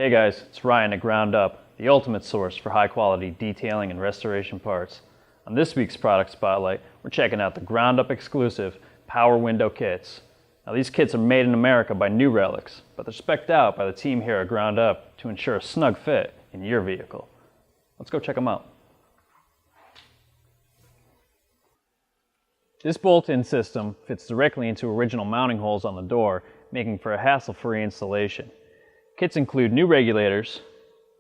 Hey guys, it's Ryan at Ground Up, the ultimate source for high quality detailing and restoration parts. On this week's product spotlight, we're checking out the Ground Up exclusive power window kits. Now these kits are made in America by New Relics, but they're spec'd out by the team here at Ground Up to ensure a snug fit in your vehicle. Let's go check them out. This bolt-in system fits directly into original mounting holes on the door, making for a hassle-free installation. Kits include new regulators,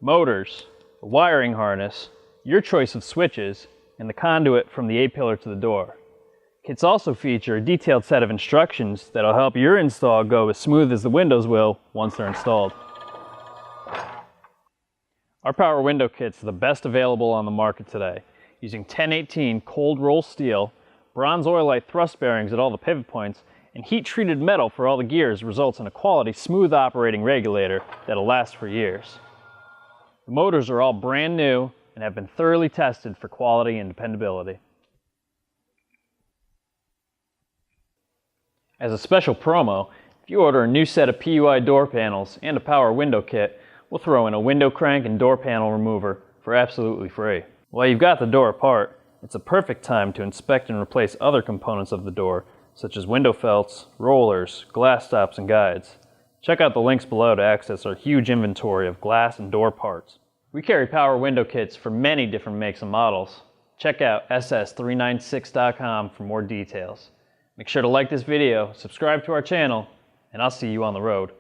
motors, a wiring harness, your choice of switches, and the conduit from the A-pillar to the door. Kits also feature a detailed set of instructions that'll help your install go as smooth as the windows will once they're installed. Our power window kits are the best available on the market today, using 1018 cold roll steel, bronze oilite thrust bearings at all the pivot points, and heat-treated metal for all the gears results in a quality, smooth operating regulator that'll last for years. The motors are all brand new and have been thoroughly tested for quality and dependability. As a special promo, if you order a new set of PUI door panels and a power window kit, we'll throw in a window crank and door panel remover for absolutely free. While you've got the door apart, it's a perfect time to inspect and replace other components of the door, such as window felts, rollers, glass stops, and guides. Check out the links below to access our huge inventory of glass and door parts. We carry power window kits for many different makes and models. Check out ss396.com for more details. Make sure to like this video, subscribe to our channel, and I'll see you on the road.